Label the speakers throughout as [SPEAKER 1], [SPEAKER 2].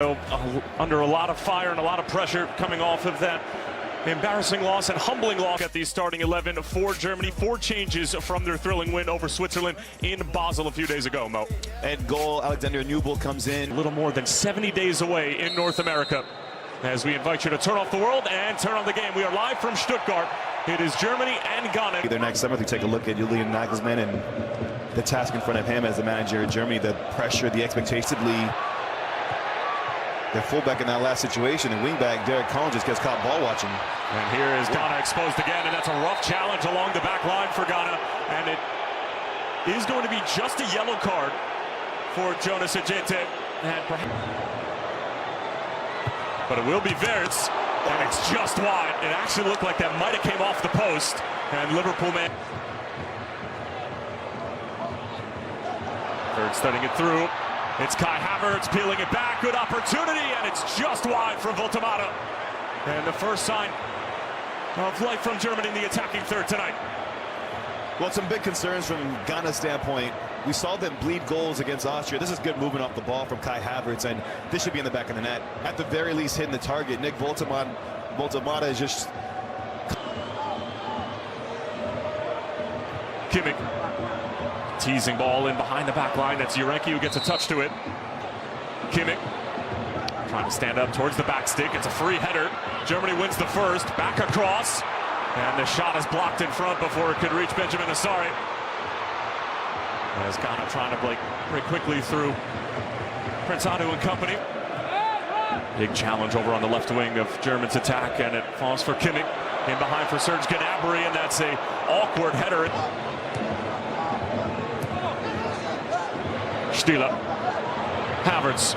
[SPEAKER 1] Under a lot of fire and a lot of pressure coming off of that embarrassing loss and humbling loss at the starting 11 for Germany. 4 changes from their thrilling win over Switzerland in Basel a few days ago, Mo.
[SPEAKER 2] And goal, Alexander Newell comes in.
[SPEAKER 1] A little more than 70 days away in North America. As we invite you to turn off the world and turn on the game. We are live from Stuttgart. It is Germany and Ghana.
[SPEAKER 2] Their next summer, we take a look at Julian Nagelsmann and the task in front of him as the manager of Germany, the pressure, the expectation. Their fullback in that last situation, and wingback Derek Collins just gets caught ball watching.
[SPEAKER 1] And here is Ghana exposed again, and that's a rough challenge along the back line for Ghana. And it is going to be just a yellow card for Jonas Ajete. But it will be Verts, and it's just wide. It actually looked like that might have came off the post, and Liverpool man. Verts starting it through. It's Kai Havertz peeling it back. Good opportunity, and it's just wide from Voltemata. And the first sign of life from Germany in the attacking third tonight.
[SPEAKER 2] Well, some big concerns from Ghana's standpoint. We saw them bleed goals against Austria. This is good movement off the ball from Kai Havertz, and this should be in the back of the net. At the very least, hitting the target. Nick Voltemata is just...
[SPEAKER 1] Kimmich. Teasing ball in behind the back line. That's Jurenki who gets a touch to it. Kimmich trying to stand up towards the back stick. It's a free header. Germany wins the first. Back across. And the shot is blocked in front before it could reach Benjamin Asari. As Ghana trying to break quickly through Prince Adu and company. Big challenge over on the left wing of Germany's attack, and it falls for Kimmich. In behind for Serge Gnabry, and that's a awkward header. Stieler. Havertz.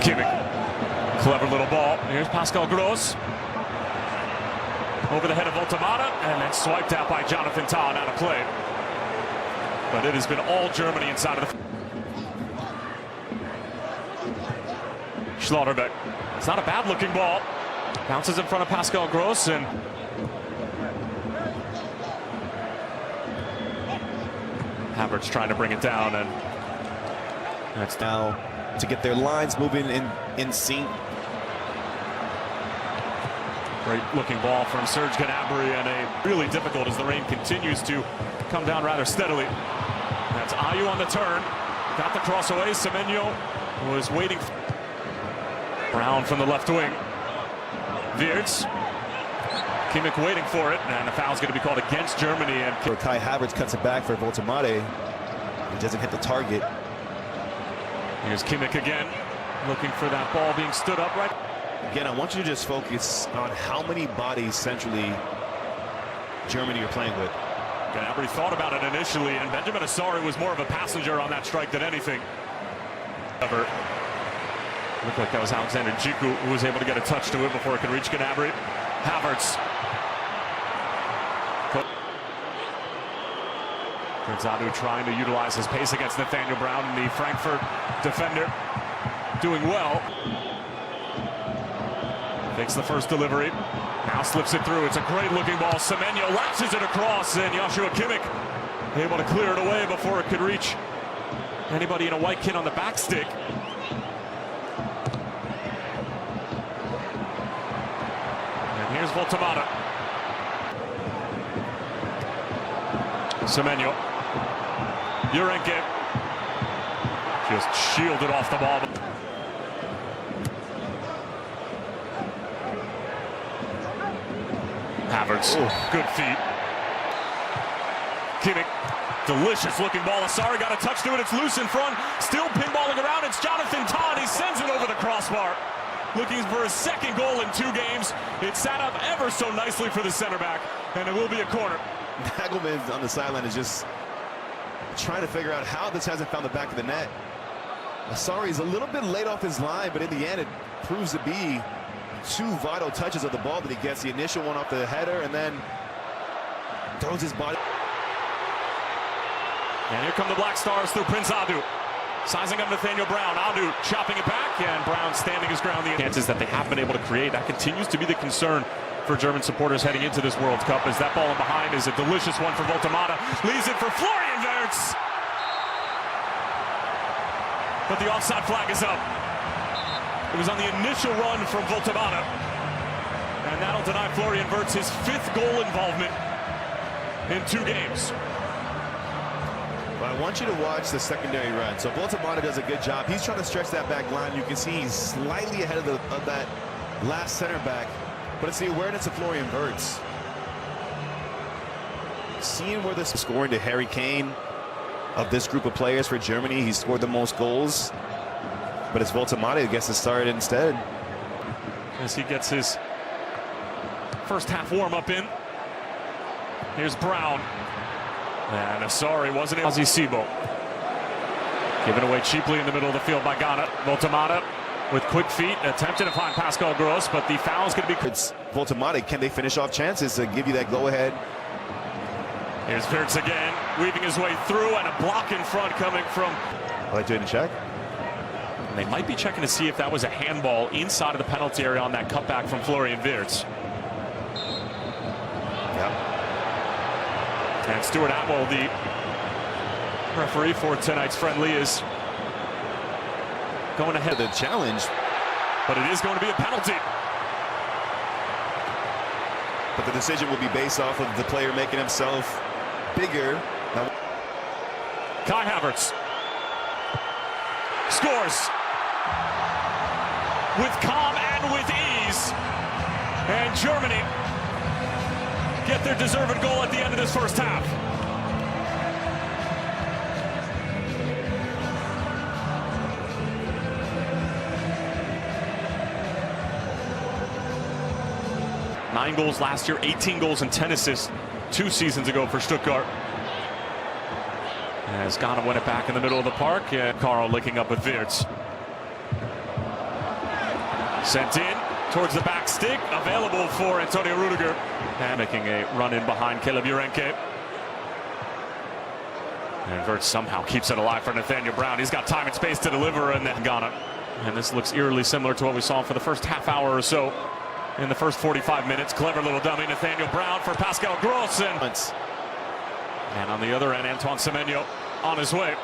[SPEAKER 1] Kimmich. Clever little ball. Here's Pascal Gross. Over the head of Voltemata, and then swiped out by Jonathan Tah and out of play. But it has been all Germany inside of the... Schlotterbeck. It's not a bad-looking ball. Bounces in front of Pascal Gross, and... Havertz trying to bring it down, and that's
[SPEAKER 2] now to get their lines moving in sync.
[SPEAKER 1] Great looking ball from Serge Gnabry, and a really difficult as the rain continues to come down rather steadily. That's Ayew on the turn, got the cross away. Semenyo was waiting. Brown from the left wing. Wirtz. Kimmich waiting for it, and the foul's going to be called against Germany. And
[SPEAKER 2] Kai Havertz cuts it back for Voltemata. He doesn't hit the target.
[SPEAKER 1] Here's Kimmich again, looking for that ball being stood up right.
[SPEAKER 2] Again, I want you to just focus on how many bodies centrally Germany are playing with.
[SPEAKER 1] Gnabry thought about it initially, and Benjamin Asari was more of a passenger on that strike than anything. However, looked like that was Alexander Djiku who was able to get a touch to it before it could reach Gnabry. Havertz. Prince Adu trying to utilize his pace against Nathaniel Brown, and the Frankfurt defender doing well. Takes the first delivery, now slips it through. It's a great looking ball. Semenyo latches it across, and Joshua Kimmich able to clear it away before it could reach anybody in a white kit on the back stick. And here's Voltemata. Semenyo. Jurenki just shielded off the ball. Havertz, good feet. Kimmich, delicious looking ball. Asari got a touch to it. It's loose in front. Still pinballing around. It's Jonathan Tah. He sends it over the crossbar. Looking for his second goal in 2 games. It sat up ever so nicely for the center back, and it will be a corner.
[SPEAKER 2] Nagelman on the sideline is just trying to figure out how this hasn't found the back of the net. Asari is a little bit late off his line, but in the end, it proves to be 2 vital touches of the ball that he gets. The initial one off the header, and then throws his body.
[SPEAKER 1] And here come the Black Stars through Prince Adu. Sizing up Nathaniel Brown. Adu chopping it back, and Brown standing his ground. The chances that they have been able to create, that continues to be the concern for German supporters heading into this World Cup, as that ball in behind is a delicious one for Voltemata. Leaves it for Florian Wirtz. but the offside flag is up. It was on the initial run from Voltemata, and that'll deny Florian Wirtz his 5th goal involvement in 2 games.
[SPEAKER 2] But I want you to watch the secondary run. So Voltemata does a good job. He's trying to stretch that back line. You can see he's slightly ahead of that last center back, but it's the awareness of Florian Wirtz. Seeing where this is scoring to Harry Kane of this group of players for Germany, he scored the most goals, but it's Voltemata who gets to start instead.
[SPEAKER 1] As he gets his first half warm-up in. Here's Brown. And Asari wasn't able. Sibo. Given away cheaply in the middle of the field by Ghana. Voltemata with quick feet, attempted to find Pascal Gross, but the foul's going to be...
[SPEAKER 2] It's Voltemata. Can they finish off chances to give you that go-ahead?
[SPEAKER 1] Here's Wirtz again, weaving his way through, and a block in front coming from...
[SPEAKER 2] Are they doing a check?
[SPEAKER 1] And they might be checking to see if that was a handball inside of the penalty area on that cutback from Florian Wirtz.
[SPEAKER 2] Yeah.
[SPEAKER 1] And Stuart Atwell, the referee for tonight's friendly, is going ahead.
[SPEAKER 2] The challenge.
[SPEAKER 1] But it is going to be a penalty.
[SPEAKER 2] But the decision will be based off of the player making himself bigger. Now,
[SPEAKER 1] Kai Havertz scores with calm and with ease. And Germany get their deserved goal at the end of this first half. Nine goals last year, 18 goals and 10 assists 2 seasons ago for Stuttgart. As Ghana win it back in the middle of the park, and Carl linking up with Wirtz. Sent in towards the back stick, available for Antonio Rudiger. And making a run in behind Caleb Urenke. And Wirtz somehow keeps it alive for Nathaniel Brown. He's got time and space to deliver, and then Ghana. And this looks eerily similar to what we saw for the first half hour or so in the first 45 minutes. Clever little dummy, Nathaniel Brown for Pascal Gross. And on the other end, Antoine Semenyo on his way.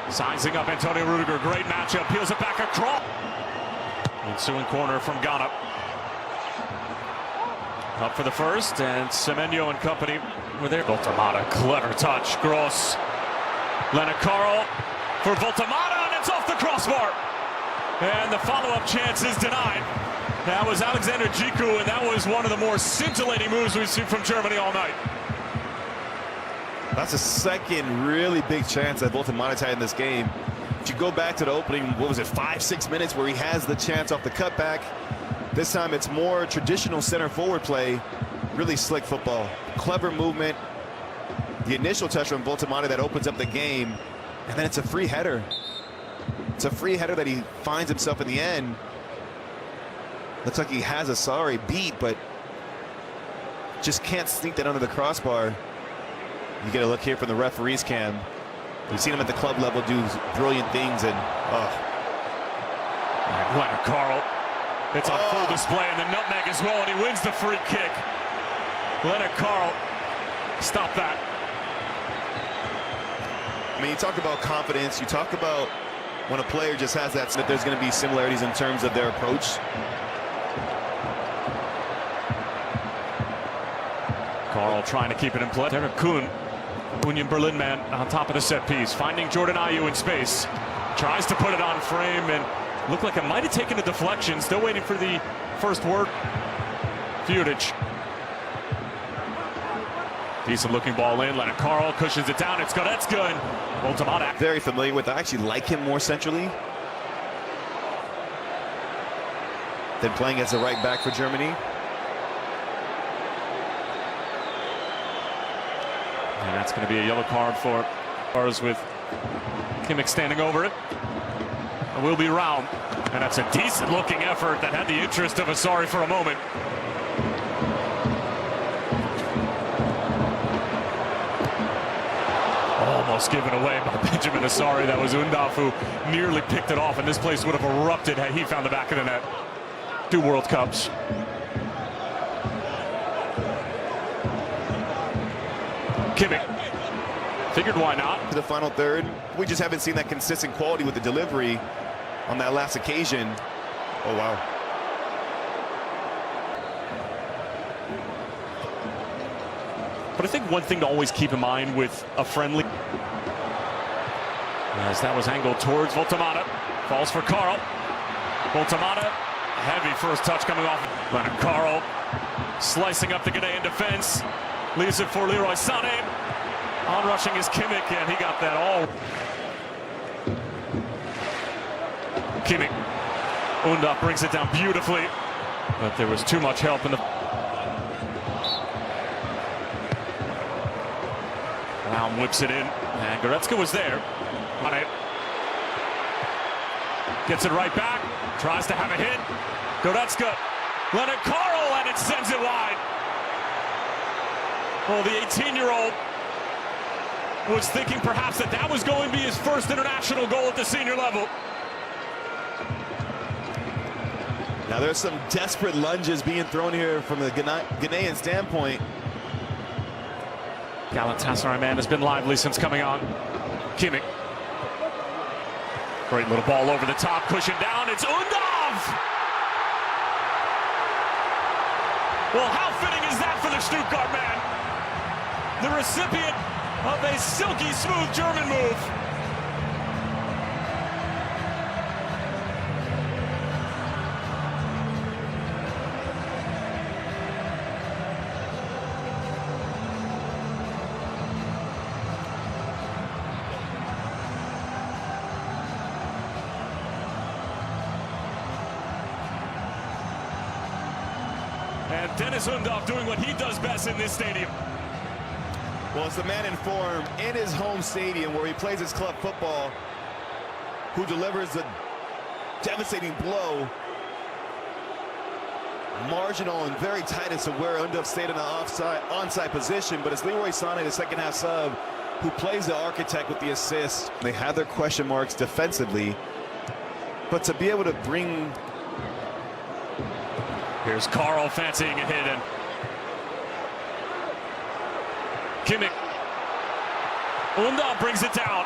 [SPEAKER 1] Sizing up Antonio Rudiger. Great matchup. Peels it back across. Ensuing corner from Ghana. Up for the first, and Semenyo and company were there. Voltemata, clever touch. Gross. Leonard Carl for Voltemata, and it's off the crossbar. And the follow-up chance is denied. That was Alexander Djiku, and that was one of the more scintillating moves we've seen from Germany all night.
[SPEAKER 2] That's the second really big chance that Voltemata's had in this game. If you go back to the opening, what was it, 5-6 minutes where he has the chance off the cutback. This time it's more traditional center forward play, really slick football, clever movement. The initial touch from Voltemata that opens up the game, and then it's a free header. It's a free header that he finds himself in the end. Looks like he has Asari beat, but just can't sneak that under the crossbar. You get a look here from the referee's cam. We've seen him at the club level do brilliant things, and
[SPEAKER 1] Leonard Carl. It's on full display in the nutmeg as well, and he wins the free kick. Leonard Carl, stop that.
[SPEAKER 2] I mean, you talk about confidence. You talk about when a player just has that there's going to be similarities in terms of their approach.
[SPEAKER 1] Carl trying to keep it in play. Derek Kuhn, Union Berlin man, on top of the set piece, finding Jordan Ayew in space. Tries to put it on frame, and looked like it might have taken a deflection. Still waiting for the first word. Fudic. Decent looking ball in. Leonard Carl cushions it down. It's Goretzka, and Voltemata.
[SPEAKER 2] Very familiar with. I actually like him more centrally than playing as a right back for Germany.
[SPEAKER 1] And that's going to be a yellow card for ours, with Kimmich standing over it. It will be round, and that's a decent looking effort that had the interest of Asari for a moment. Almost given away by Benjamin Asari. That was Undaf who nearly picked it off, and this place would have erupted had he found the back of the net. 2 World Cups. Kimmich Figured why not.
[SPEAKER 2] To the final third. We just haven't seen that consistent quality with the delivery on that last occasion. Oh, wow.
[SPEAKER 1] But I think one thing to always keep in mind with a friendly, as that was angled towards Voltamata, falls for Carl. Voltamata, heavy first touch coming off. Leonard Carl slicing up the Ghanaian defense, leaves it for Leroy Sané. On-rushing is Kimmich, and he got that all. Kimmich, Unda brings it down beautifully, but there was too much help in the. Brown whips it in, and Goretzka was there on it. Gets it right back, tries to have a hit. Goretzka, Leonard Carl, and it sends it wide. Well, the 18-year-old was thinking perhaps that was going to be his first international goal at the senior level.
[SPEAKER 2] Now there's some desperate lunges being thrown here from the Ghanaian standpoint.
[SPEAKER 1] Galatasaray man has been lively since coming on. Kimmich. Great little ball over the top, pushing down. It's Undov! Well, how fitting is that for the Stuttgart man? The recipient of a silky smooth German move. And Dennis Undorf doing what he does best in this stadium.
[SPEAKER 2] Well, it's the man in form in his home stadium where he plays his club football who delivers a devastating blow. Marginal and very tight as to where Undorf stayed in the onside position, but it's Leroy Sané, the second half sub, who plays the architect with the assist. They have their question marks defensively, but to be able to bring.
[SPEAKER 1] Here's Carl fancying a hit, and Kimmich. Undorf brings it down.